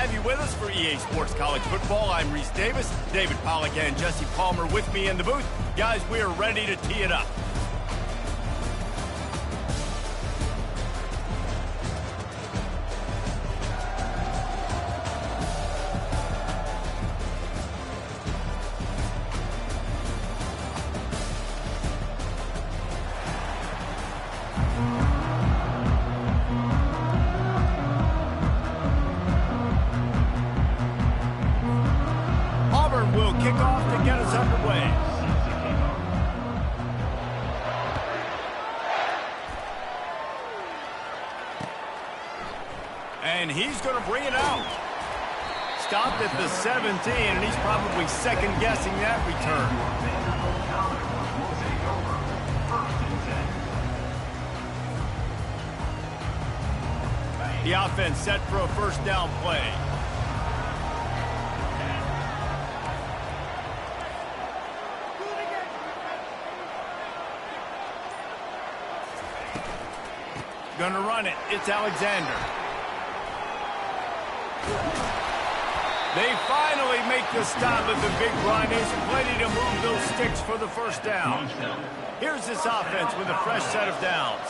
have you with us for EA Sports College Football. I'm Reese Davis, David Pollack and Jesse Palmer with me in the booth. Guys, we are ready to tee it up. Will kick off to get us underway. And he's going to bring it out. Stopped at the 17, and he's probably second-guessing that return. The offense set for a first down play. Gonna run it. It's Alexander. They finally make the stop at the big run. Is ready to move those sticks for the first down. Here's this offense with a fresh set of downs.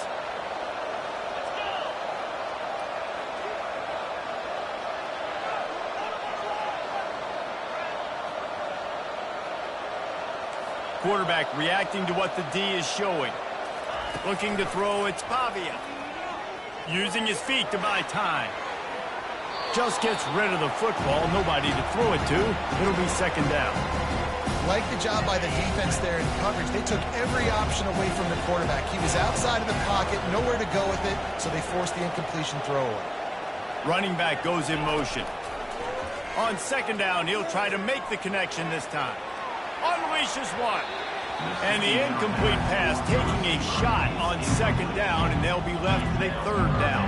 Quarterback reacting to what the D is showing. Looking to throw, it's Pavia. Using his feet to buy time. Just gets rid of the football. Nobody to throw it to. It'll be second down. Like the job by the defense there in coverage. They took every option away from the quarterback. He was outside of the pocket, nowhere to go with it, so they forced the incompletion throwaway. Running back goes in motion. On second down, he'll try to make the connection this time. Unleashes one. And the incomplete pass taking a shot on second down, and they'll be left with a third down.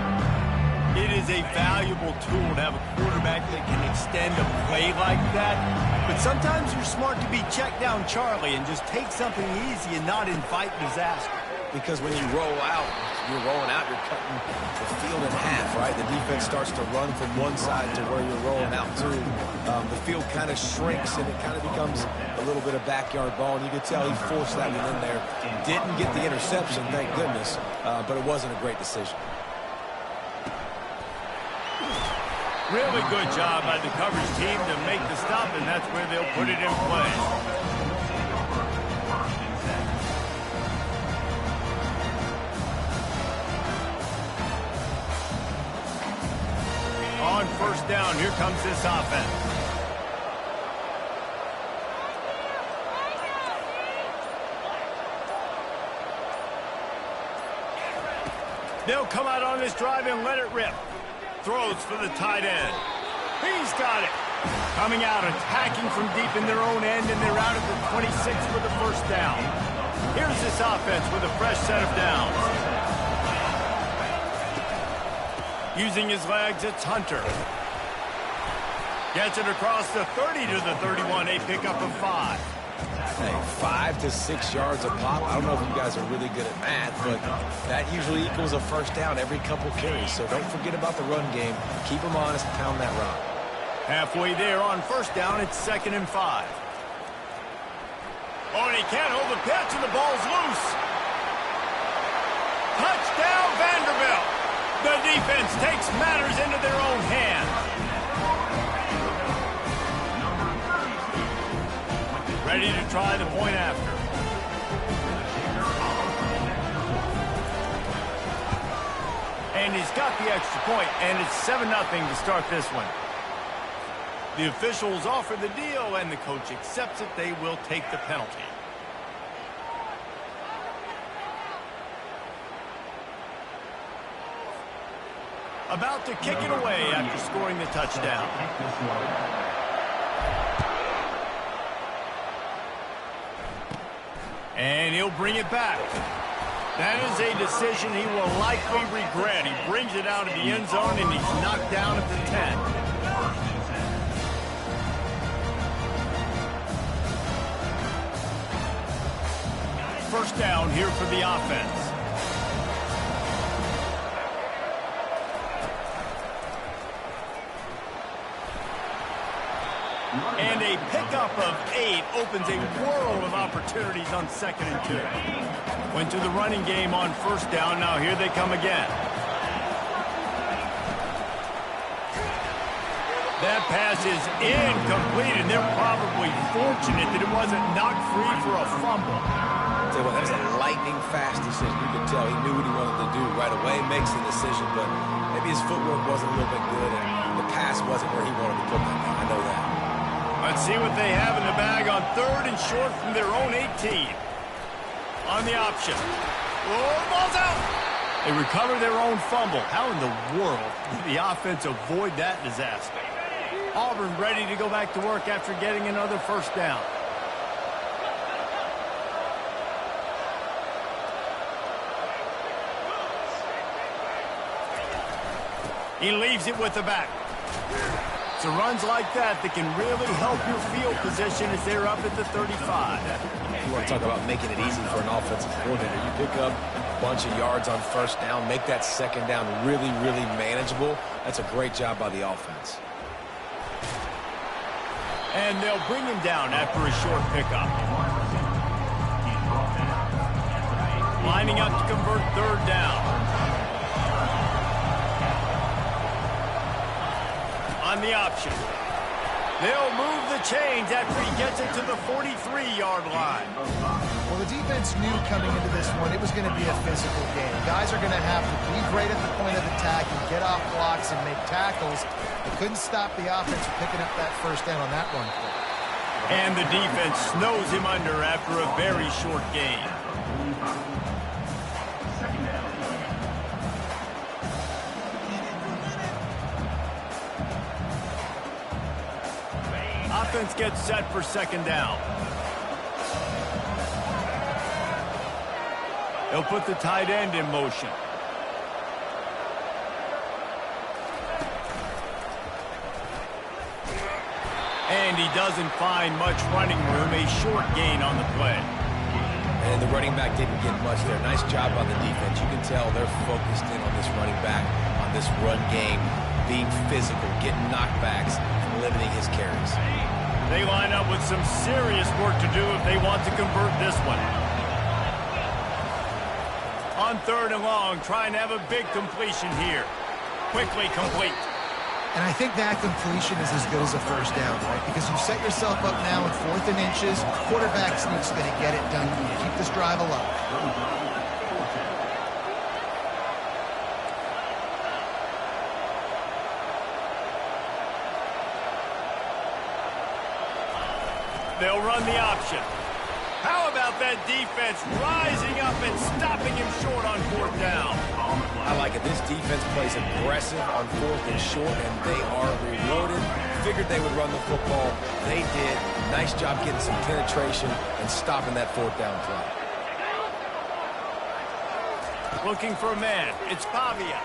It is a valuable tool to have a quarterback that can extend a play like that. But sometimes you're smart to be check down Charlie and just take something easy and not invite disaster. Because when you roll out, you're rolling out, you're cutting the field in half, right? The defense starts to run from one side to where you're rolling out to. The field kind of shrinks, and it kind of becomes a little bit of backyard ball. And you could tell he forced that one in there. Didn't get the interception, thank goodness, but it wasn't a great decision. Really good job by the coverage team to make the stop, and that's where they'll put it in play. On first down, here comes this offense. They'll come out on this drive and let it rip. Throws for the tight end. He's got it. Coming out, attacking from deep in their own end, and they're out at the 26 for the first down. Here's this offense with a fresh set of downs. Using his legs, it's Hunter. Gets it across the 30 to the 31, a pickup of 5. Hey, 5 to 6 yards a pop. I don't know if you guys are really good at math, but that usually equals a first down every couple carries. So don't forget about the run game. Keep them honest, pound that rock. Halfway there on first down, it's 2nd and 5. Oh, and he can't hold the pitch, and the ball's loose. Touchdown, Vanderbilt. The defense takes matters into their own hands. Ready to try the point after. And he's got the extra point, and it's 7-0 to start this one. The officials offer the deal, and the coach accepts it. They will take the penalty. About to kick it away after scoring the touchdown. And he'll bring it back. That is a decision he will likely regret. He brings it out of the end zone, and he's knocked down at the 10. First down here for the offense. And a pickup of 8 opens a world of opportunities on 2nd and 2. Went to the running game on 1st down. Now here they come again. That pass is incomplete, and they're probably fortunate that it wasn't knocked free for a fumble. That was a lightning-fast decision. You could tell he knew what he wanted to do right away, makes the decision, but maybe his footwork wasn't a little bit good, and the pass wasn't where he wanted to put that guy. I know that. Let's see what they have in the bag on 3rd and short from their own 18. On the option. Oh, ball's out! They recover their own fumble. How in the world did the offense avoid that disaster? Auburn ready to go back to work after getting another 1st down. He leaves it with the back. It's runs like that can really help your field position as they're up at the 35. You want to talk about making it easy for an offensive coordinator. You pick up a bunch of yards on 1st down, make that 2nd down really, really manageable. That's a great job by the offense. And they'll bring him down after a short pickup. Lining up to convert 3rd down. On the option. They'll move the chains after he gets it to the 43-yard line. Well, the defense knew coming into this one it was going to be a physical game. Guys are going to have to be great at the point of attack and get off blocks and make tackles. They couldn't stop the offense from picking up that 1st down on that run play. And the defense snows him under after a very short gain. Offense gets set for 2nd down. They'll put the tight end in motion. And he doesn't find much running room, a short gain on the play. And the running back didn't get much there. Nice job on the defense. You can tell they're focused in on this running back, on this run game, being physical, getting knockbacks, and limiting his carries. They line up with some serious work to do if they want to convert this one. On 3rd and long, trying to have a big completion here. Quickly complete. And I think that completion is as good as a 1st down, right? Because you set yourself up now in 4th and inches. Quarterback sneak's going to get it done. Keep this drive alive. They'll run the option. How about that defense rising up and stopping him short on 4th down? I like it. This defense plays aggressive on 4th and short, and they are rewarded. Figured they would run the football. They did. Nice job getting some penetration and stopping that 4th down play. Looking for a man. It's Pavia.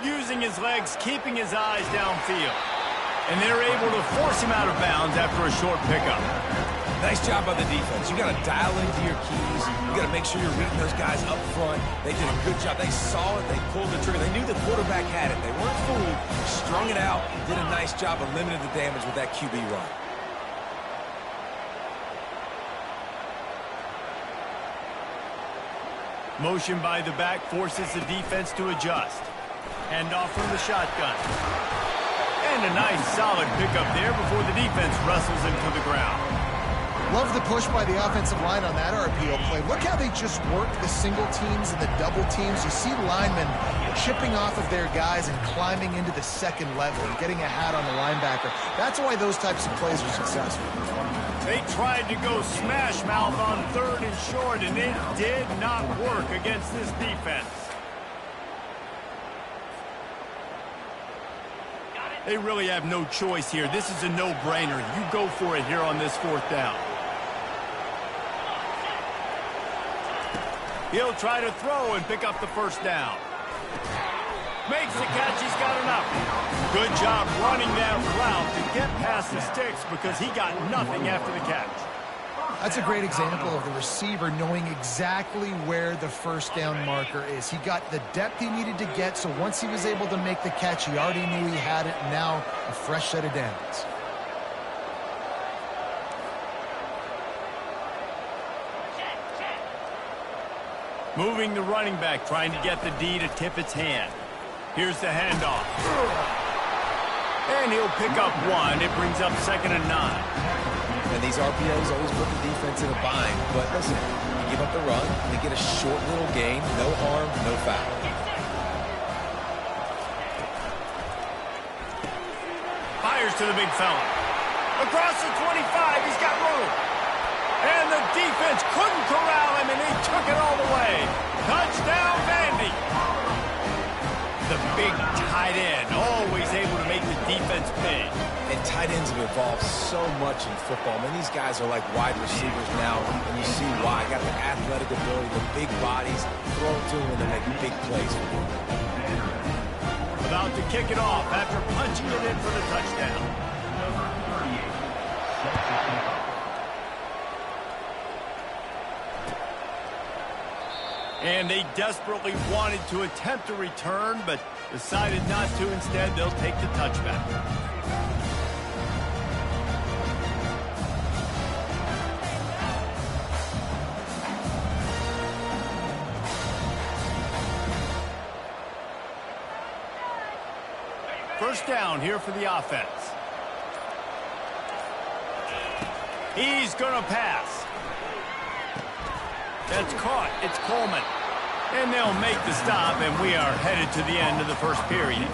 Using his legs, keeping his eyes downfield. And they're able to force him out of bounds after a short pickup. Nice job by the defense. You got to dial into your keys. You got to make sure you're reading those guys up front. They did a good job. They saw it. They pulled the trigger. They knew the quarterback had it. They weren't fooled. Strung it out. Did a nice job of limiting the damage with that QB run. Motion by the back forces the defense to adjust. Hand off from the shotgun. And a nice solid pickup there before the defense wrestles him to the ground. Love the push by the offensive line on that RPO play. Look how they just work the single teams and the double teams. You see linemen chipping off of their guys and climbing into the 2nd level and getting a hat on the linebacker. That's why those types of plays are successful. They tried to go smash mouth on 3rd and short, and it did not work against this defense. They really have no choice here. This is a no-brainer. You go for it here on this 4th down. He'll try to throw and pick up the 1st down. Makes the catch. He's got enough. Good job running that route to get past the sticks because he got nothing after the catch. That's a great example of the receiver knowing exactly where the 1st down marker is. He got the depth he needed to get, so once he was able to make the catch, he already knew he had it, and now a fresh set of downs. Moving the running back, trying to get the D to tip its hand. Here's the handoff. And he'll pick up 1. It brings up 2nd and 9. And these RPOs always put the defense in a bind. But listen, you give up the run, they get a short little gain, no harm, no foul. Fires to the big fella. Across the 25, he's got room. And the defense couldn't corral him, and he took it all the way. Touchdown, Vandy. The big tight end, always able to make the defense pay. And tight ends have evolved so much in football. I mean, these guys are like wide receivers now, and you see why. Got the athletic ability, the big bodies, throw it to them, and they make big plays for them. About to kick it off after punching it in for the touchdown. And they desperately wanted to attempt a return, but decided not to. Instead, they'll take the touchback. First down here for the offense. He's going to pass. That's caught. It's Coleman. And they'll make the stop, and we are headed to the end of the first period.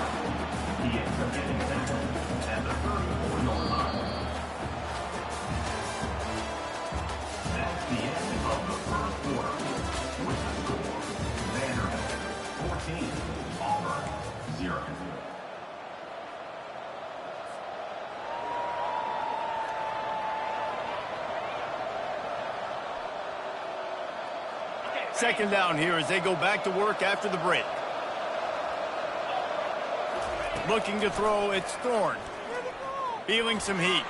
Second down here as they go back to work after the break. Looking to throw, it's Thorne. Feeling some heat.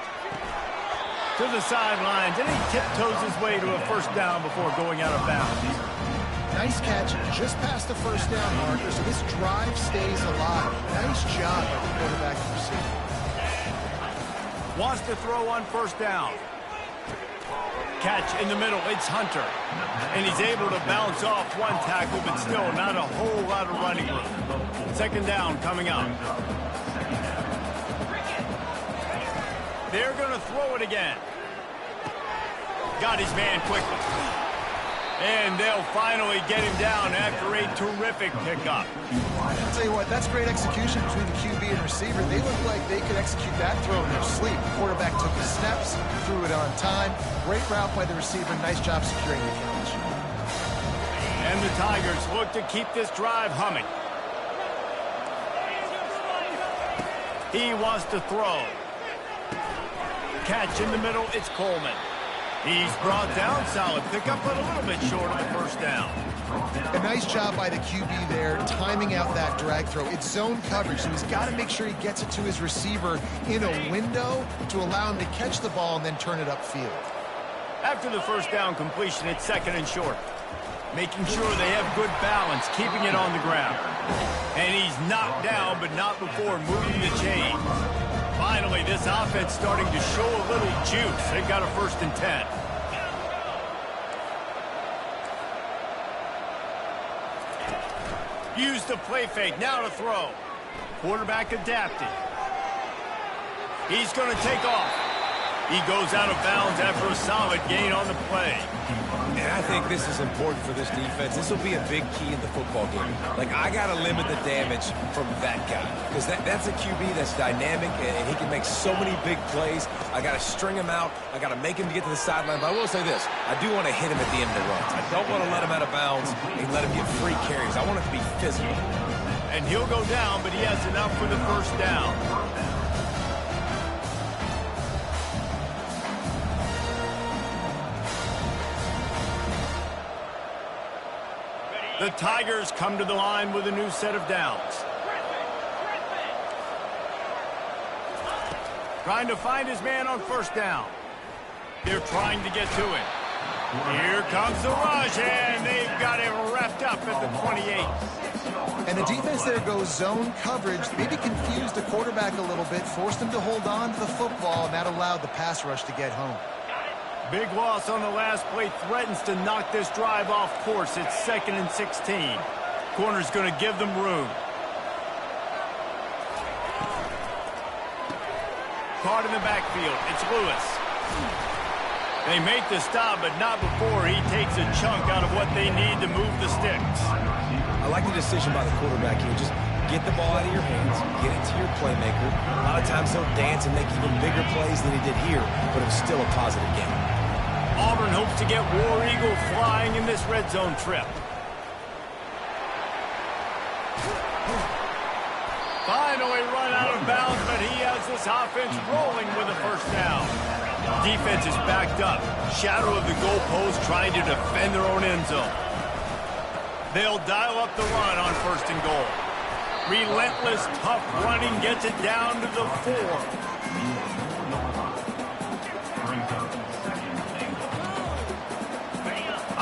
To the sidelines, and he tiptoes his way to a first down before going out of bounds. Nice catch, just past the first down marker, so this drive stays alive. Nice job by the quarterback and receiver. Wants to throw on first down. Catch in the middle, it's Hunter. And he's able to bounce off one tackle, but still not a whole lot of running room. Second down coming up. They're going to throw it again. Got his man quickly. And they'll finally get him down after a terrific pickup. I'll tell you what, that's great execution between the QB and receiver. They look like they could execute that throw in their sleep. The quarterback took the snaps, threw it on time. Great route by the receiver. Nice job securing the catch. And the Tigers look to keep this drive humming. He wants to throw. Catch in the middle, it's Coleman. He's brought down, solid pickup, but a little bit short of the first down. A nice job by the QB there, timing out that drag throw. It's zone coverage, so he's got to make sure he gets it to his receiver in a window to allow him to catch the ball and then turn it upfield. After the first down completion, it's second and short. Making sure they have good balance, keeping it on the ground. And he's knocked down, but not before moving the chains. Finally, this offense starting to show a little juice. They've got a 1st and 10. Use the play fake, now to throw. Quarterback adapted. He's going to take off. He goes out of bounds after a solid gain on the play. And I think this is important for this defense. This will be a big key in the football game. Like, I got to limit the damage from that guy. Because that's a QB that's dynamic, and he can make so many big plays. I got to string him out. I got to make him get to the sideline. But I will say this. I do want to hit him at the end of the runs. I don't want to let him out of bounds and let him get free carries. I want it to be physical. And he'll go down, but he has enough for the first down. The Tigers come to the line with a new set of downs. Trying to find his man on first down. They're trying to get to him. Here comes the rush, and they've got him wrapped up at the 28. And the defense there goes zone coverage, maybe confused the quarterback a little bit, forced him to hold on to the football, and that allowed the pass rush to get home. Big loss on the last play threatens to knock this drive off course. It's 2nd and 16. Corner's going to give them room. Caught in the backfield. It's Lewis. They make the stop, but not before he takes a chunk out of what they need to move the sticks. I like the decision by the quarterback here. Just get the ball out of your hands, get it to your playmaker. A lot of times he'll dance and make even bigger plays than he did here, but it was still a positive game. Auburn hopes to get War Eagle flying in this red zone trip. Finally run out of bounds, but he has this offense rolling with a first down. Defense is backed up. Shadow of the goalpost trying to defend their own end zone. They'll dial up the run on 1st and goal. Relentless, tough running gets it down to the 4.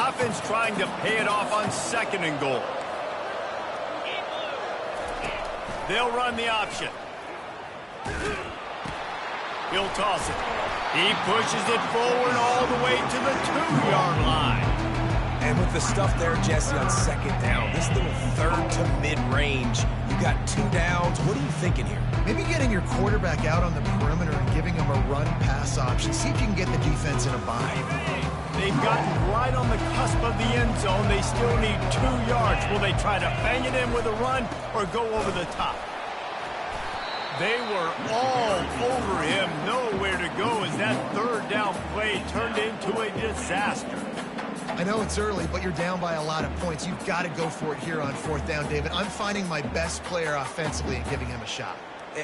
Offense trying to pay it off on 2nd and goal. They'll run the option. He'll toss it. He pushes it forward all the way to the 2-yard line. And with the stuff there, Jesse, on 2nd down, this little 3rd to mid-range, you got 2 downs. What are you thinking here? Maybe getting your quarterback out on the perimeter and giving him a run-pass option. See if you can get the defense in a bind. They've gotten right on the cusp of the end zone. They still need 2 yards. Will they try to bang it in with a run or go over the top? They were all over him. Nowhere to go as that 3rd down play turned into a disaster. I know it's early, but you're down by a lot of points. You've got to go for it here on 4th down, David. I'm finding my best player offensively and giving him a shot.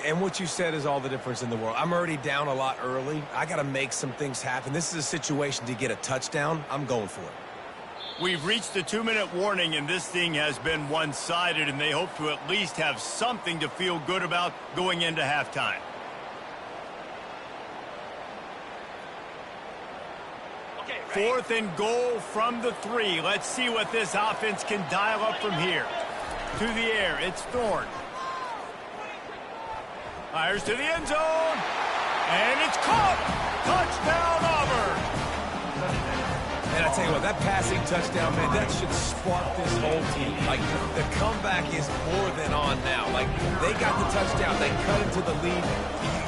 And what you said is all the difference in the world. I'm already down a lot early. I got to make some things happen. This is a situation to get a touchdown. I'm going for it. We've reached the 2-minute warning, and this thing has been one-sided, and they hope to at least have something to feel good about going into halftime. Okay, 4th and goal from the 3. Let's see what this offense can dial up from here. To the air, it's Thorne. Fires to the end zone, and it's caught. Touchdown, Auburn. And I tell you what, that passing touchdown, man, that should spark this whole team. Like, the comeback is more than on now. Like, they got the touchdown. They cut into the lead.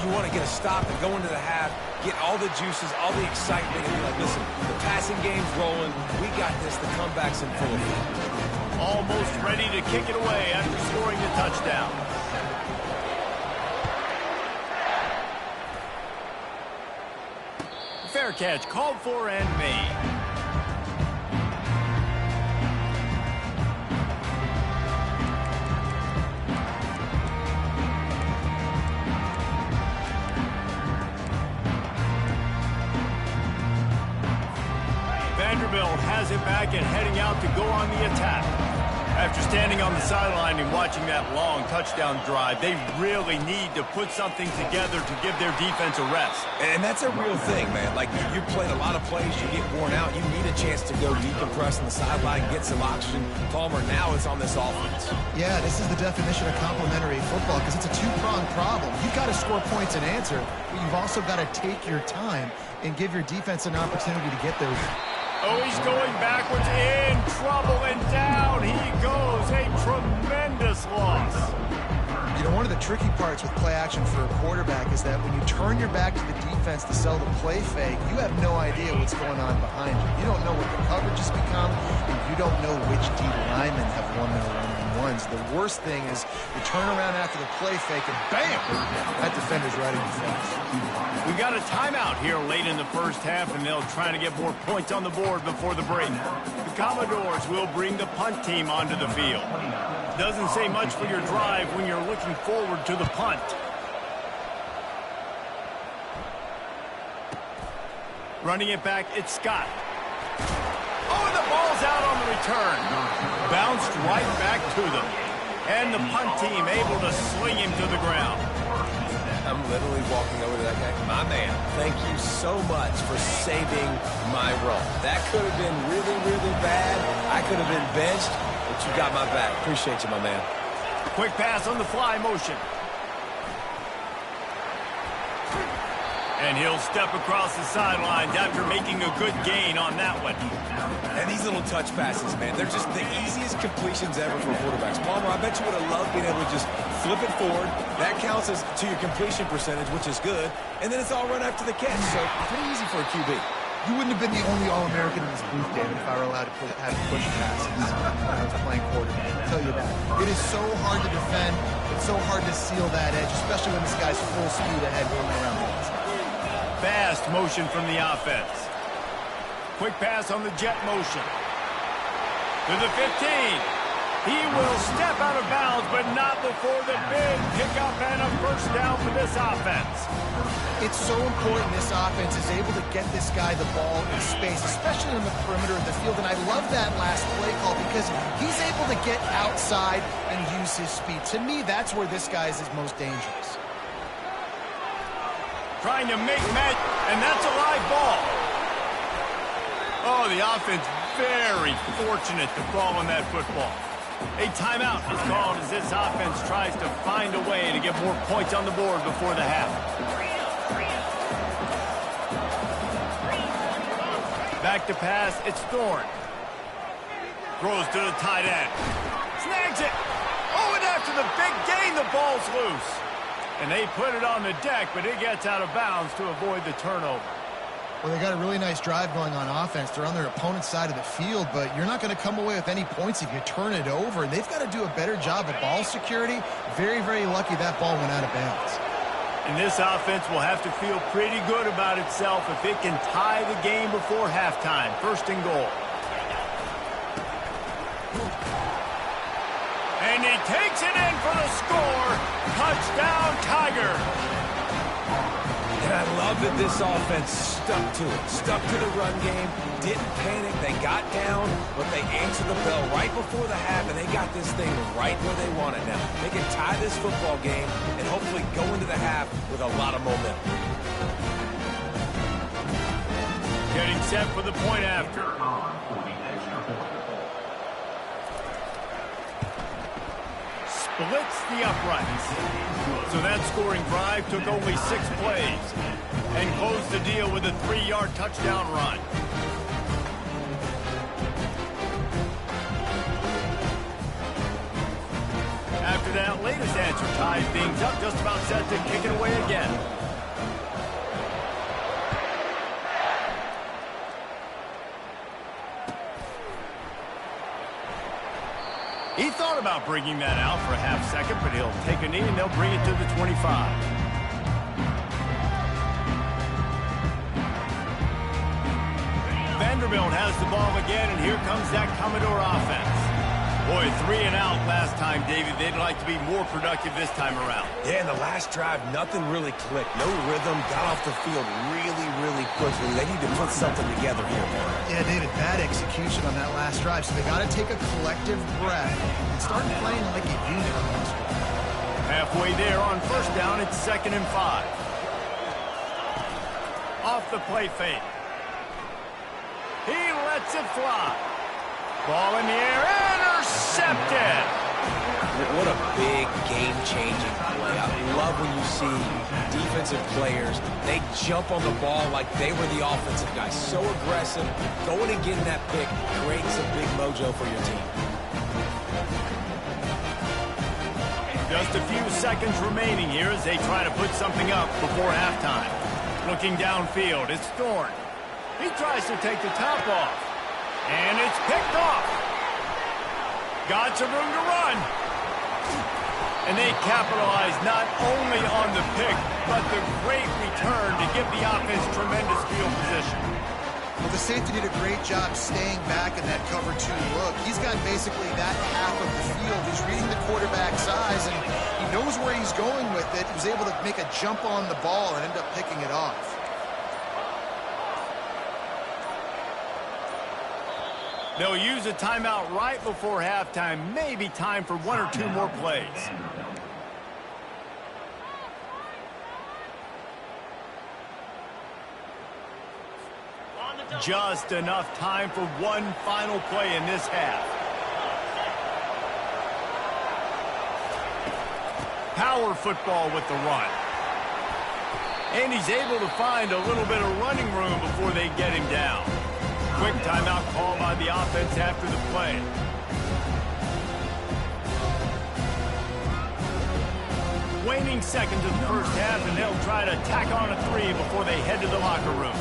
You want to get a stop and go into the half, get all the juices, all the excitement, and be like, listen, the passing game's rolling. We got this. The comeback's in full effect. Almost ready to kick it away after scoring the touchdown. Fair catch called for and made. Vanderbilt has it back and heading out to go on the attack. After standing on the sideline and watching that long touchdown drive, they really need to put something together to give their defense a rest. And that's a real thing, man. Like, you played a lot of plays, you get worn out, you need a chance to go decompress on the sideline, get some oxygen. Palmer, now it's on this offense. Yeah, this is the definition of complementary football because it's a 2-pronged problem. You've got to score points and answer, but you've also got to take your time and give your defense an opportunity to get those. Oh, he's going backwards, in trouble, and down he goes. A tremendous loss. You know, one of the tricky parts with play action for a quarterback is that when you turn your back to the defense to sell the play fake, you have no idea what's going on behind you. You don't know what the coverage has become, and you don't know which D linemen have won their one-on-ones. The worst thing is you turn around after the play fake, and bam! That defender's right in your face. We got a timeout here late in the first half, and they'll try to get more points on the board before the break. The Commodores will bring the punt team onto the field. Doesn't say much for your drive when you're looking forward to the punt. Running it back, it's Scott. Oh, and the ball's out on the return. Bounced right back to them. And the punt team able to sling him to the ground. I'm literally walking over to that guy. My man, thank you so much for saving my run. That could have been really, really bad. I could have been benched, but you got my back. Appreciate you, my man. Quick pass on the fly motion. And he'll step across the sidelines after making a good gain on that one. And these little touch passes, man, they're just the easiest completions ever for quarterbacks. Palmer, I bet you would have loved being able to just flip it forward. That counts as to your completion percentage, which is good. And then it's all run after the catch, so pretty easy for a QB. You wouldn't have been the only All-American in this booth, David, if I were allowed to have push passes when I was playing quarterback. I'll tell you that. It is so hard to defend. It's so hard to seal that edge, especially when this guy's full speed ahead coming around the outside. Fast motion from the offense. Quick pass on the jet motion. To the 15. He will step out of bounds, but not before the big pickup and a first down for this offense. It's so important this offense is able to get this guy the ball in space, especially on the perimeter of the field. And I love that last play call because he's able to get outside and use his speed. To me, that's where this guy is his most dangerous. Trying to make match, and that's a live ball. Oh, the offense very fortunate to fall on that football. A timeout is called as this offense tries to find a way to get more points on the board before the half. Back to pass, it's Thorne. Throws to the tight end. Snags it. Oh, and after the big gain, the ball's loose. And they put it on the deck, but it gets out of bounds to avoid the turnover. Well, they got a really nice drive going on offense. They're on their opponent's side of the field, but you're not going to come away with any points if you turn it over. And they've got to do a better job of ball security. Very, very lucky that ball went out of bounds. And this offense will have to feel pretty good about itself if it can tie the game before halftime. First and goal. And he takes it in for the score. Touchdown, Tiger. And I love that this offense stuck to it. Stuck to the run game, didn't panic. They got down, but they answered the bell right before the half, and they got this thing right where they want it now. They can tie this football game and hopefully go into the half with a lot of momentum. Getting set for the point after. Splits the uprights. So that scoring drive took only 6 plays and closed the deal with a 3-yard touchdown run. After that latest answer ties things up, just about set to kick it away again. He thought about bringing that out for a half second, but he'll take a knee and they'll bring it to the 25. Vanderbilt has the ball again, and here comes that Commodore offense. Boy, 3 and out last time, David. They'd like to be more productive this time around. Yeah, in the last drive, nothing really clicked. No rhythm, got off the field really, really quickly. They need to put something together here, man. Yeah, David, bad execution on that last drive, so they got to take a collective breath and start playing like a unit on this one. Halfway there on first down, it's 2nd and 5. Off the play fake. He lets it fly. Ball in the air, intercepted. What a big game-changing play. I love when you see defensive players, they jump on the ball like they were the offensive guys. So aggressive, going and getting that pick creates a big mojo for your team. Just a few seconds remaining here as they try to put something up before halftime. Looking downfield, it's Thorne. He tries to take the top off. And it's picked off. Got some room to run. And they capitalize not only on the pick, but the great return to give the offense tremendous field position. Well, the safety did a great job staying back in that cover 2 look. He's got basically that half of the field. He's reading the quarterback's eyes, and he knows where he's going with it. He was able to make a jump on the ball and end up picking it off. They'll use a timeout right before halftime. Maybe time for 1 or 2 more plays. Just enough time for one final play in this half. Power football with the run. And he's able to find a little bit of running room before they get him down. Quick timeout call by the offense after the play. Waning seconds of the first half, and they'll try to tack on a three before they head to the locker room.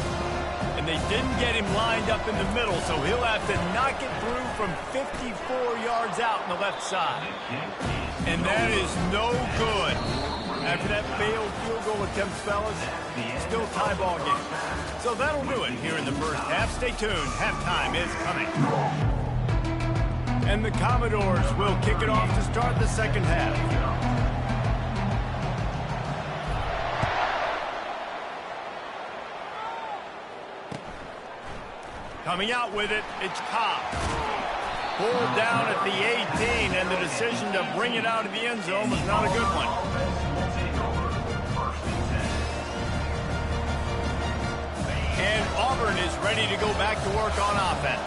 And they didn't get him lined up in the middle, so he'll have to knock it through from 54 yards out on the left side. And that is no good. After that failed field goal attempt, fellas, still tie ball game. So that'll do it here in the first half. Stay tuned. Halftime is coming. And the Commodores will kick it off to start the second half. Coming out with it, it's Cobb. Pulled down at the 18, and the decision to bring it out of the end zone was not a good one. And Auburn is ready to go back to work on offense.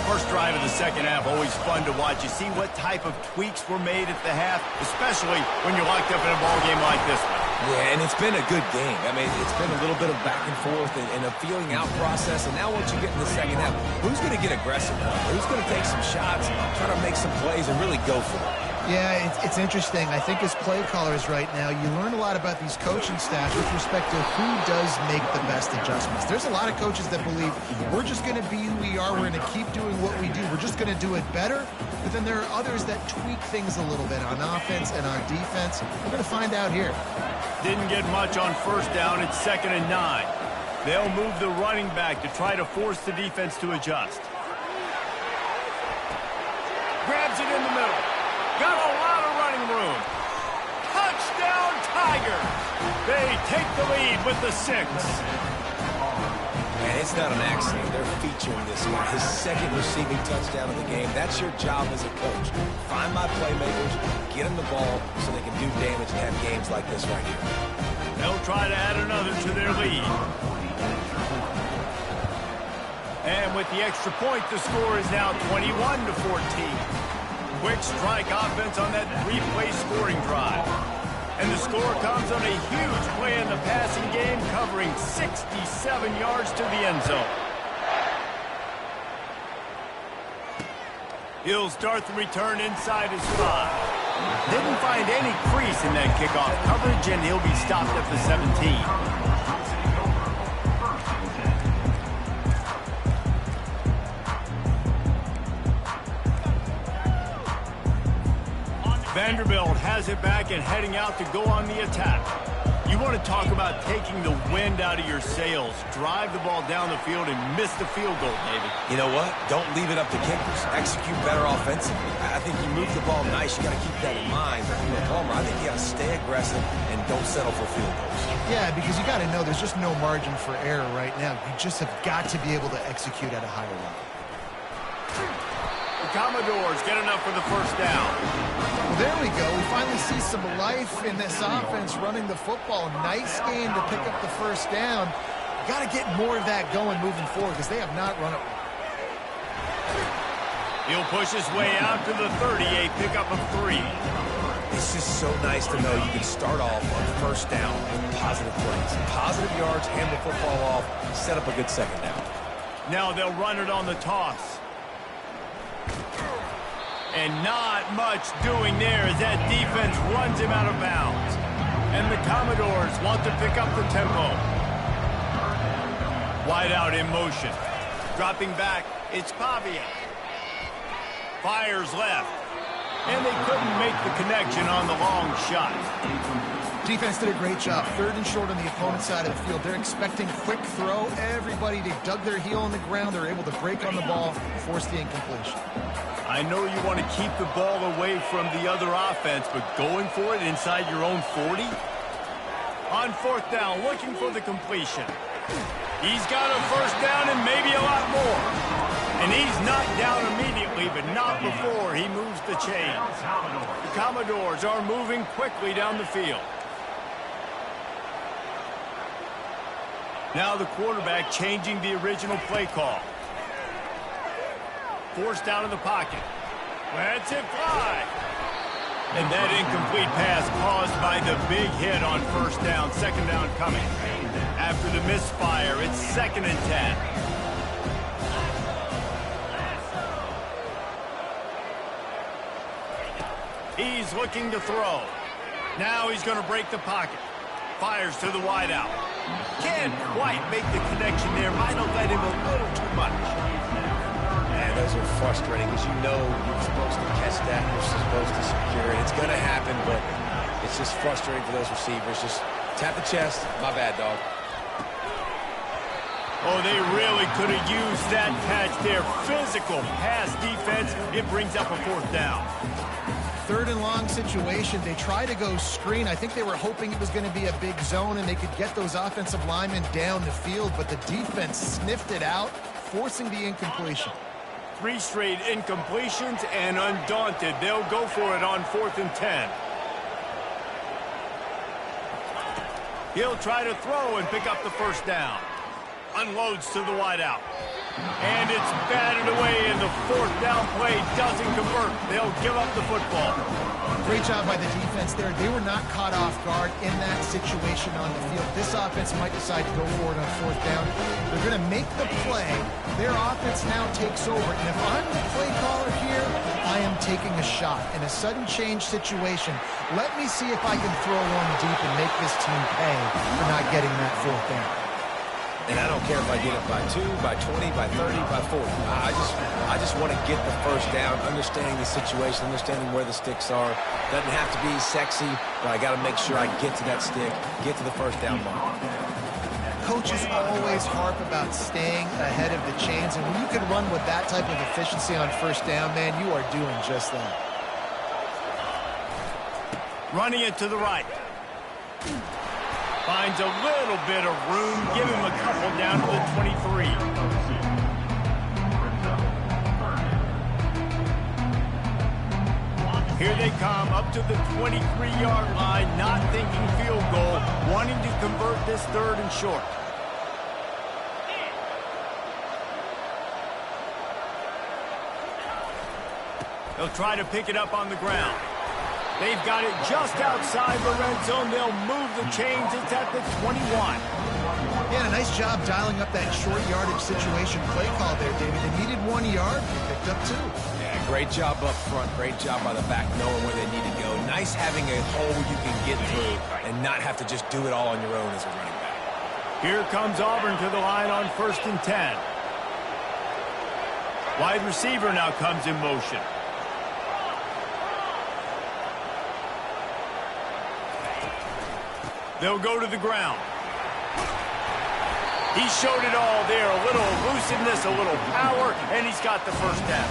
First drive of the second half, always fun to watch. You see what type of tweaks were made at the half, especially when you're locked up in a ball game like this one. Yeah, and it's been a good game. I mean, it's been a little bit of back and forth and a feeling out process. And now once you get in the second half, who's going to get aggressive? Who's going to take some shots, try to make some plays, and really go for it? Yeah, it's interesting. I think as play callers right now, you learn a lot about these coaching staffs with respect to who does make the best adjustments. There's a lot of coaches that believe we're just going to be who we are. We're going to keep doing what we do. We're just going to do it better. But then there are others that tweak things a little bit on offense and on defense. We're going to find out here. Didn't get much on first down. It's 2nd and 9. They'll move the running back to try to force the defense to adjust. Grabs it in the middle. Got a lot of running room. Touchdown, Tigers. They take the lead with the 6. And it's not an accident. They're featuring this guy. His second receiving touchdown of the game. That's your job as a coach. Find my playmakers, get them the ball so they can do damage and have games like this right here. They'll try to add another to their lead. And with the extra point, the score is now 21-14. Quick strike offense on that 3-play scoring drive. And the score comes on a huge play in the passing game, covering 67 yards to the end zone. He'll start the return inside his 5. Didn't find any crease in that kickoff coverage, and he'll be stopped at the 17. Vanderbilt has it back and heading out to go on the attack. You want to talk about taking the wind out of your sails. Drive the ball down the field and miss the field goal, David. You know what? Don't leave it up to kickers. Execute better offensively. I think you move the ball nice. You got to keep that in mind. But Palmer, I think you got to stay aggressive and don't settle for field goals. Yeah, because you got to know there's just no margin for error right now. You just have got to be able to execute at a higher level. The Commodores get enough for the first down. Well, there we go. We finally see some life in this offense running the football. Nice game to pick up the first down. Got to get more of that going moving forward because they have not run it well. He'll push his way out to the 30, a pickup of 3. It's just so nice to know you can start off on first down with positive plays. Positive yards, hand the football off, set up a good second down. Now they'll run it on the toss. And not much doing there as that defense runs him out of bounds. And the Commodores want to pick up the tempo. Wide out in motion. Dropping back, it's Pavia. Fires left. And they couldn't make the connection on the long shot. Defense did a great job. 3rd and short on the opponent's side of the field. They're expecting quick throw. Everybody, they dug their heel on the ground. They're able to break on the ball, force the incompletion. I know you want to keep the ball away from the other offense, but going for it inside your own 40? On 4th down, looking for the completion. He's got a first down and maybe a lot more. And he's knocked down immediately, but not before he moves the chains. The Commodores are moving quickly down the field. Now the quarterback changing the original play call. Forced out of the pocket. Lets it fly. And that incomplete pass caused by the big hit on first down. Second down coming. After the misfire, it's 2nd and 10. He's looking to throw. Now he's going to break the pocket. Fires to the wideout. Can't quite make the connection there. Might have let him a little too much. Man, those are frustrating because you know you're supposed to catch that. You're supposed to secure it. It's going to happen, but it's just frustrating for those receivers. Just tap the chest. My bad, dog. Oh, they really could have used that catch there. Physical pass defense. It brings up a 4th down. 3rd and long situation. They try to go screen. I think they were hoping it was going to be a big zone and they could get those offensive linemen down the field, but the defense sniffed it out, forcing the incompletion. 3 straight incompletions, and undaunted, they'll go for it on 4th and 10. He'll try to throw and pick up the 1st down. Unloads to the wideout. And it's batted away, and the 4th down play doesn't convert. They'll give up the football. Great job by the defense there. They were not caught off guard in that situation on the field. This offense might decide to go for it on 4th down. They're going to make the play. Their offense now takes over. And if I'm the play caller here, I am taking a shot. In a sudden change situation, let me see if I can throw one deep and make this team pay for not getting that 4th down. And I don't care if I get it by 2, by 20, by 30, by 40. I just want to get the 1st down, understanding the situation, understanding where the sticks are. Doesn't have to be sexy, but I got to make sure I get to that stick, get to the 1st down mark. Coaches always harp about staying ahead of the chains, and when you can run with that type of efficiency on 1st down, man, you are doing just that. Running it to the right. Finds a little bit of room. Give him a couple down to the 23. Here they come up to the 23-yard line, not thinking field goal, wanting to convert this 3rd and short. They'll try to pick it up on the ground. They've got it just outside the red zone. They'll move the chains. It's at the 21. Yeah, a nice job dialing up that short yardage situation play call there, David. They needed 1 yard. They picked up 2. Yeah, great job up front. Great job by the back knowing where they need to go. Nice having a hole you can get through and not have to just do it all on your own as a running back. Here comes Auburn to the line on 1st and 10. Wide receiver now comes in motion. They'll go to the ground. He showed it all there. A little elusiveness, a little power, and he's got the 1st down.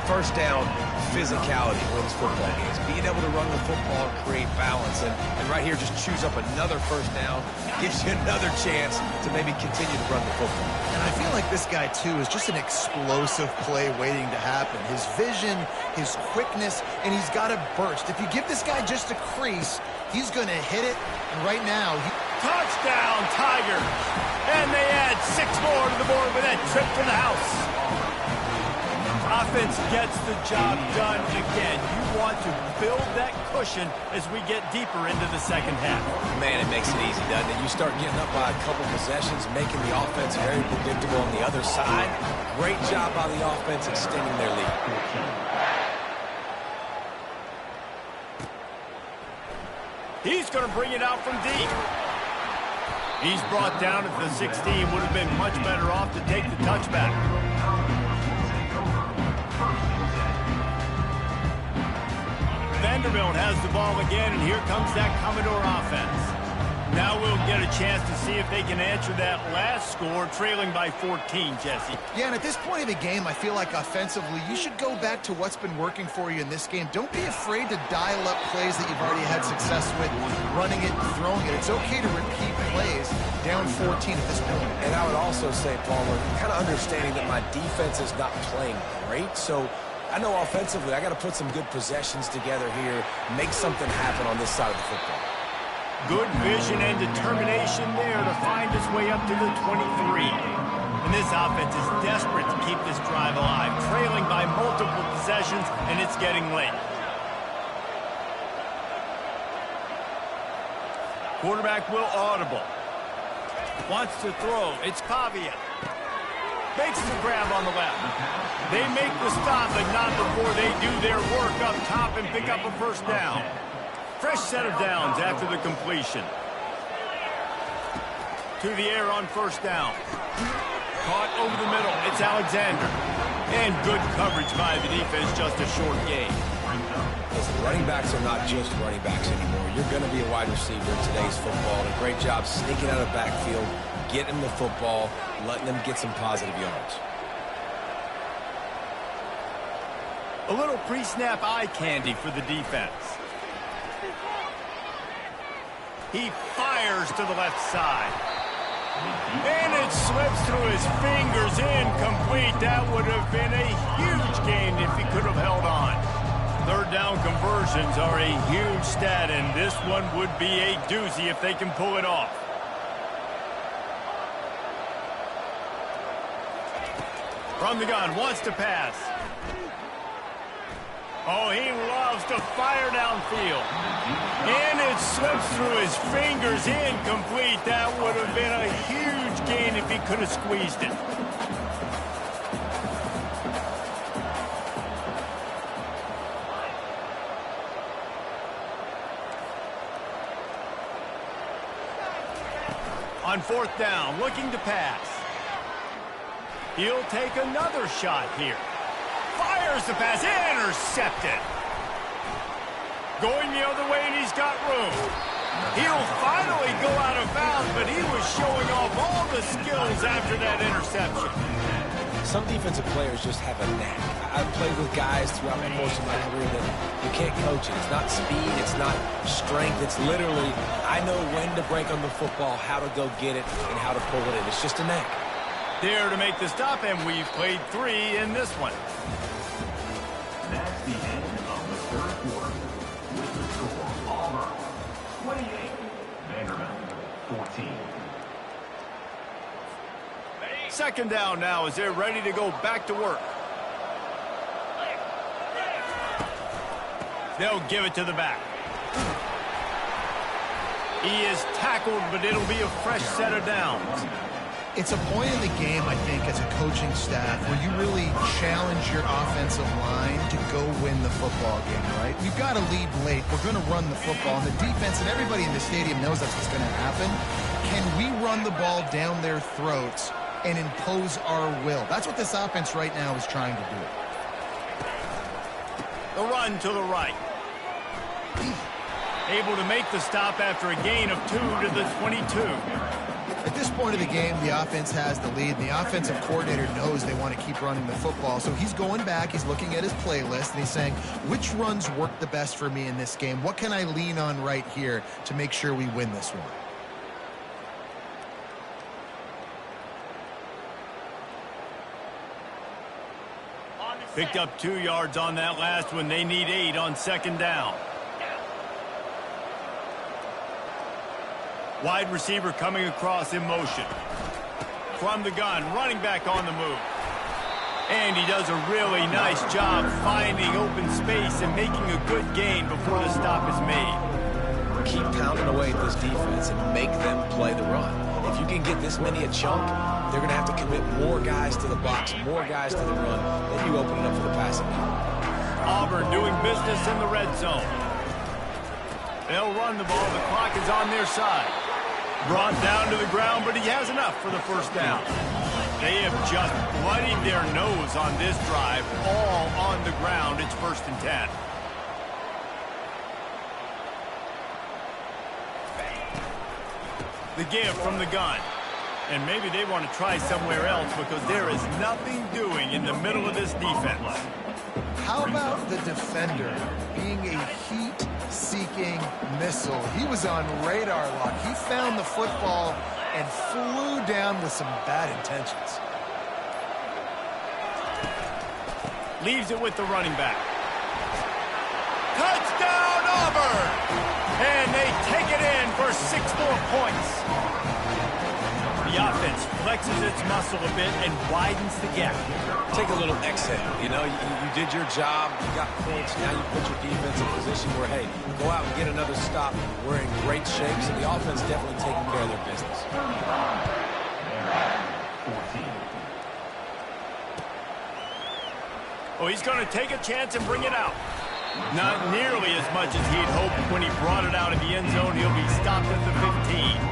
1st down, physicality wins football games. Being able to run the football, create balance, and right here just choose up another 1st down, gives you another chance to maybe continue to run the football. And I feel like this guy, too, is just an explosive play waiting to happen. His vision, his quickness, and he's got a burst. If you give this guy just a crease, he's going to hit it. And right now, touchdown, Tigers! And they add 6 more to the board with that trip to the house. Offense gets the job done again. You want to build that cushion as we get deeper into the 2nd half. Man, it makes it easy, doesn't it? You start getting up by a couple possessions, making the offense very predictable on the other side. Great job by the offense extending their lead. He's going to bring it out from deep. He's brought down at the 16. Would have been much better off to take the touchback. Vanderbilt has the ball again, and here comes that Commodore offense. Now we'll get a chance to see if they can answer that last score, trailing by 14, Jesse. Yeah, and at this point of the game, I feel like offensively, you should go back to what's been working for you in this game. Don't be afraid to dial up plays that you've already had success with, running it and throwing it. It's okay to repeat plays down 14 at this point. And I would also say, Palmer, kind of understanding that my defense is not playing great, so I know offensively I got to put some good possessions together here, make something happen on this side of the football. Good vision and determination there to find his way up to the 23. And this offense is desperate to keep this drive alive, trailing by multiple possessions, and it's getting late. Quarterback will audible. Wants to throw. It's Pavia. Makes the grab on the left. They make the stop, but not before they do their work up top and pick up a first down. Fresh set of downs after the completion. To the air on first down. Caught over the middle. It's Alexander. And good coverage by the defense, just a short gain. Listen, running backs are not just running backs anymore. You're going to be a wide receiver in today's football. And a great job sneaking out of the backfield, getting them the football, letting them get some positive yards. A little pre-snap eye candy for the defense. He fires to the left side. And it slips through his fingers, incomplete. That would have been a huge gain if he could have held on. Third down conversions are a huge stat, and this one would be a doozy if they can pull it off. From the gun, wants to pass. Oh, he loves to fire downfield. And it slips through his fingers, incomplete. That would have been a huge gain if he could have squeezed it. On fourth down, looking to pass. He'll take another shot here. Fires the pass, intercepted. Going the other way, and he's got room. He'll finally go out of bounds, but he was showing off all the skills after that interception. Some defensive players just have a knack. I've played with guys throughout most of my career that you can't coach it. It's not speed, it's not strength. It's literally, I know when to break on the football, how to go get it, and how to pull it in. It's just a knack. There to make the stop, and we've played 3 in this one. That's the end of the third quarter. With the score, Auburn 28, Vanderbilt 14. Second down now as they're ready to go back to work. They'll give it to the back. He is tackled, but it'll be a fresh set of downs. It's a point in the game, I think, as a coaching staff where you really challenge your offensive line to go win the football game, right? We've got to lead late. We're going to run the football. And the defense and everybody in the stadium knows that's what's going to happen. Can we run the ball down their throats and impose our will? That's what this offense right now is trying to do. The run to the right. Able to make the stop after a gain of 2 to the 22. At this point of the game, the offense has the lead. The offensive coordinator knows they want to keep running the football. So he's going back, he's looking at his playlist, and he's saying, which runs work the best for me in this game? What can I lean on right here to make sure we win this one? Picked up 2 yards on that last one. They need 8 on second down. Wide receiver coming across in motion. From the gun, running back on the move. And he does a really nice job finding open space and making a good gain before the stop is made. Keep pounding away at this defense and make them play the run. If you can get this many a chunk, they're going to have to commit more guys to the box, more guys to the run, then you open it up for the passing game. Auburn doing business in the red zone. They'll run the ball. The clock is on their side. Brought down to the ground, but he has enough for the first down. They have just bloodied their nose on this drive, all on the ground. It's 1st and 10. The give from the gun. And maybe they want to try somewhere else because there is nothing doing in the middle of this defense. How about the defender being a heat-seeking missile? He was on radar lock. He found the football and flew down with some bad intentions. Leaves it with the running back. Touchdown, Auburn! And they take it in for 6 more points. The offense defense flexes its muscle a bit and widens the gap. Take a little exhale. You know, you did your job. You got points. Now you put your defense in a position where, hey, go out and get another stop. We're in great shape, so the offense definitely taking care of their business. Oh, he's going to take a chance and bring it out. Not nearly as much as he'd hoped when he brought it out of the end zone. He'll be stopped at the 15.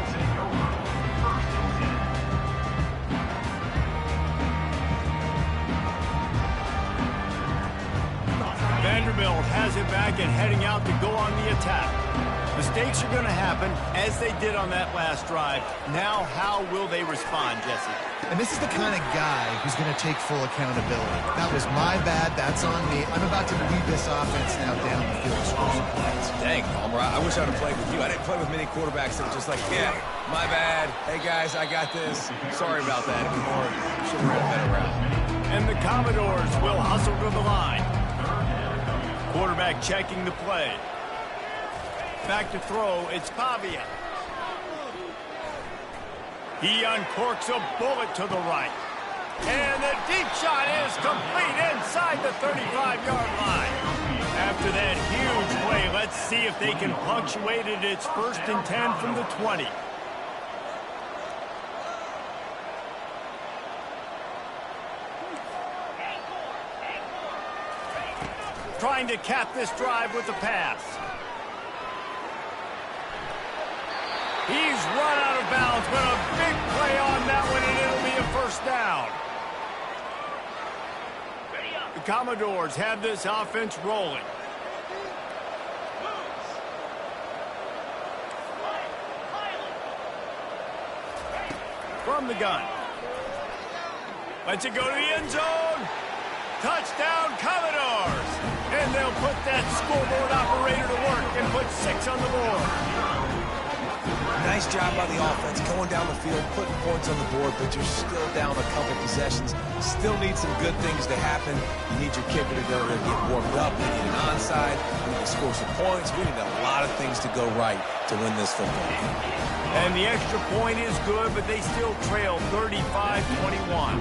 Vanderbilt has it back and heading out to go on the attack. Mistakes are going to happen, as they did on that last drive. Now, how will they respond, Jesse? And this is the kind of guy who's going to take full accountability. That was my bad. That's on me. I'm about to lead this offense now down the field and score some points. Dang, Palmer, I wish I would have played with you. I didn't play with many quarterbacks that were just like, yeah, my bad. Hey, guys, I got this. Sorry about that. It was more, should have ran a better route. And the Commodores will hustle to the line. Quarterback checking the play. Back to throw, it's Pavia. He uncorks a bullet to the right. And the deep shot is complete inside the 35-yard line. After that huge play, let's see if they can punctuate it. It's 1st and 10 from the 20. Trying to cap this drive with the pass. He's run out of bounds, but a big play on that one, and it'll be a 1st down. The Commodores have this offense rolling. From the gun. Lets it go to the end zone. Touchdown, Commodores. And they'll put that scoreboard operator to work and put 6 on the board. Nice job by the offense, going down the field, putting points on the board, but you're still down a couple possessions. Still need some good things to happen. You need your kicker to go and get warmed up. We need an onside. We need to score some points. We need a lot of things to go right to win this football game. And the extra point is good, but they still trail 35-21.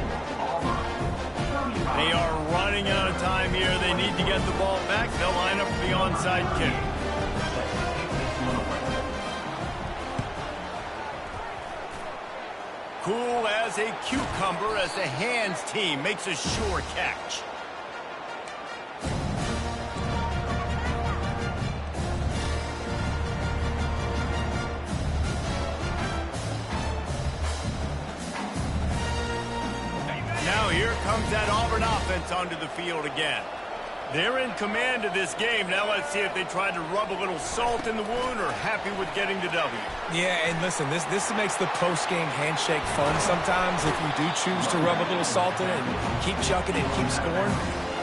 They are running out of time here. They need to get the ball back. They'll line up for the onside kick. Cool as a cucumber as the hands team makes a sure catch. Now here comes that Auburn offense onto the field again. They're in command of this game. Now let's see if they try to rub a little salt in the wound or happy with getting the W. Yeah, and listen, this makes the post-game handshake fun sometimes if you do choose to rub a little salt in it and keep chucking it and keep scoring.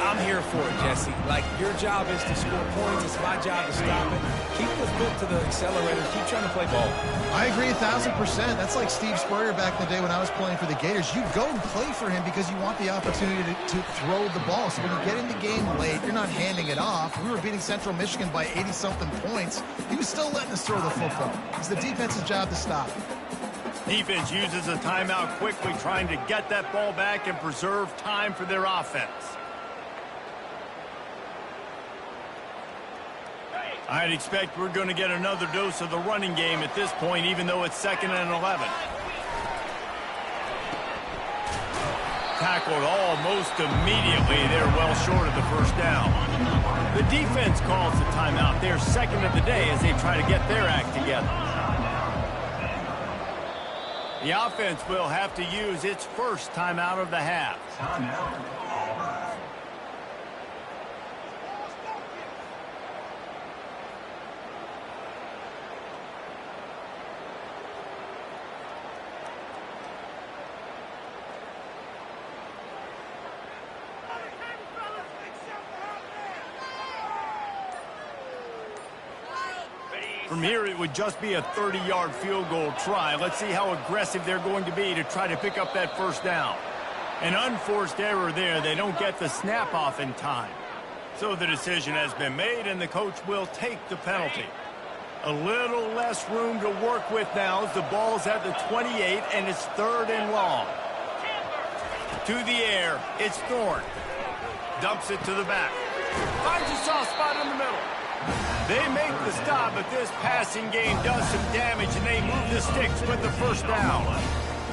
I'm here for it, Jesse. Like, your job is to score points. It's my job to stop it. Keep the foot to the accelerator. Keep trying to play ball. I agree 1,000%. That's like Steve Spurrier back in the day when I was playing for the Gators. You go and play for him because you want the opportunity to throw the ball. So when you get in the game late, you're not handing it off. We were beating Central Michigan by 80-something points. He was still letting us throw the football. It's the defense's job to stop it. Defense uses a timeout quickly, trying to get that ball back and preserve time for their offense. I'd expect we're going to get another dose of the running game at this point, even though it's 2nd and 11. Tackled almost immediately. They're well short of the 1st down. The defense calls the timeout. They're 2nd of the day as they try to get their act together. The offense will have to use its 1st timeout of the half. From here, it would just be a 30-yard field goal try. Let's see how aggressive they're going to be to try to pick up that 1st down. An unforced error there. They don't get the snap off in time. So the decision has been made, and the coach will take the penalty. A little less room to work with now as the ball's at the 28 and it's 3rd and long. To the air, it's Thorne. Dumps it to the back. Finds a soft spot in the middle. They make the stop, but this passing game does some damage, and they move the sticks with the first down.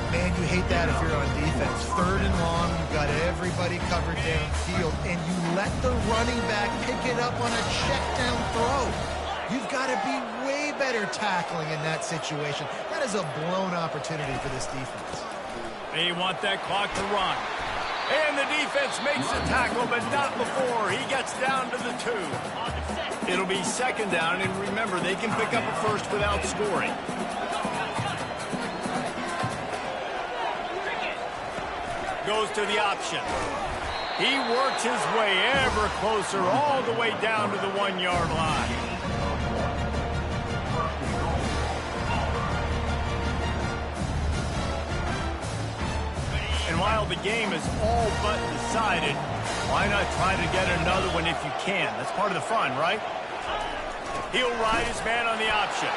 Man, you hate that if you're on defense. 3rd and long, you've got everybody covered downfield, and you let the running back pick it up on a check down throw. You've got to be way better tackling in that situation. That is a blown opportunity for this defense. They want that clock to run. And the defense makes the tackle, but not before he gets down to the 2. It'll be 2nd down, and remember, they can pick up a first without scoring. Goes to the option. He works his way ever closer all the way down to the 1-yard line. And while the game is all but decided, why not try to get another one if you can? That's part of the fun, right? He'll ride his man on the option.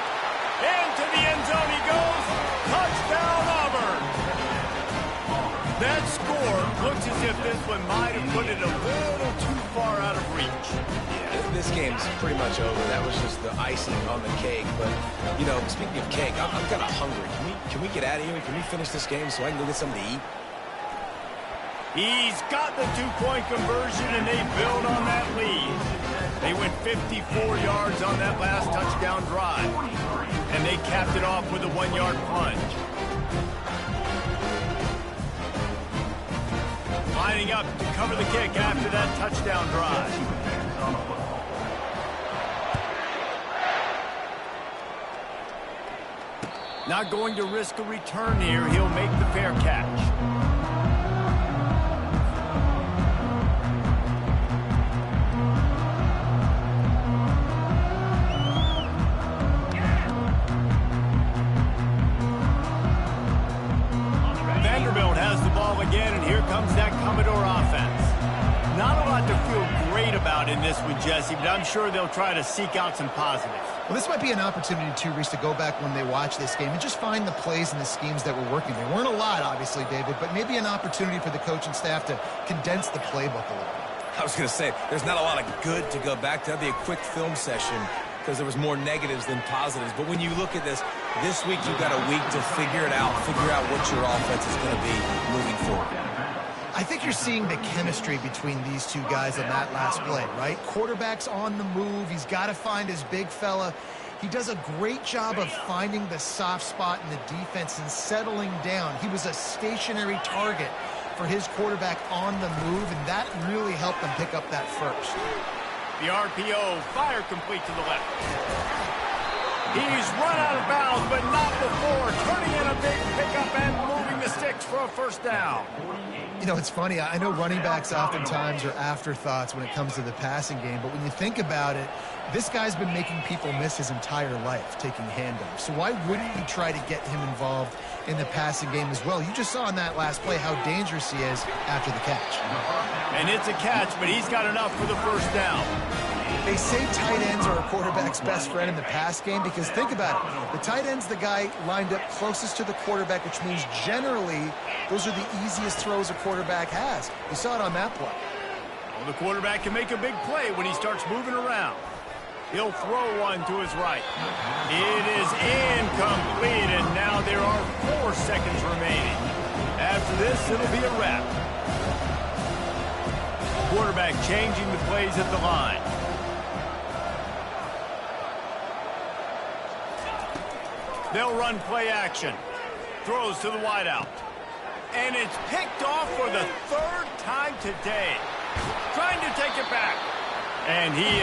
Into the end zone he goes. Touchdown, Auburn. That score looks as if this one might have put it a little too far out of reach. Yeah, this game's pretty much over. That was just the icing on the cake. But, you know, speaking of cake, I'm kind of hungry. Can we get out of here? Can we finish this game so I can go get something to eat? He's got the 2-point conversion, and they build on that lead. They went 54 yards on that last touchdown drive, and they capped it off with a 1-yard plunge. Lining up to cover the kick after that touchdown drive. Not going to risk a return here. He'll make the fair catch. Vanderbilt has the ball again, and here comes that Commodore offense. Not a lot to feel great about in this one, Jesse, but I'm sure they'll try to seek out some positives. Well, this might be an opportunity, too, Reese, to go back when they watch this game and just find the plays and the schemes that were working. There weren't a lot, obviously, David, but maybe an opportunity for the coaching staff to condense the playbook a little bit. I was going to say, there's not a lot of good to go back to. That'd be a quick film session because there was more negatives than positives. But when you look at this week you've got a week to figure it out, figure out what your offense is going to be moving forward. I think you're seeing the chemistry between these two guys on that last play, right? Quarterback's on the move. He's got to find his big fella. He does a great job of finding the soft spot in the defense and settling down. He was a stationary target for his quarterback on the move, and that really helped them pick up that first. The RPO, fire complete to the left. He's run out of bounds, but not before turning in a big pickup and moving the sticks for a first down. You know, it's funny. I know running backs oftentimes are afterthoughts when it comes to the passing game, but when you think about it, this guy's been making people miss his entire life taking handoffs. So why wouldn't you try to get him involved in the passing game as well? You just saw in that last play how dangerous he is after the catch. And it's a catch, but he's got enough for the first down. They say tight ends are a quarterback's best friend in the pass game because think about it. The tight end's the guy lined up closest to the quarterback, which means generally those are the easiest throws a quarterback has. You saw it on that play. Well, the quarterback can make a big play when he starts moving around. He'll throw one to his right. It is incomplete, and now there are 4 seconds remaining. After this, it'll be a wrap. Quarterback changing the plays at the line. They'll run play action. Throws to the wideout. And it's picked off for the 3rd time today. Trying to take it back. And he is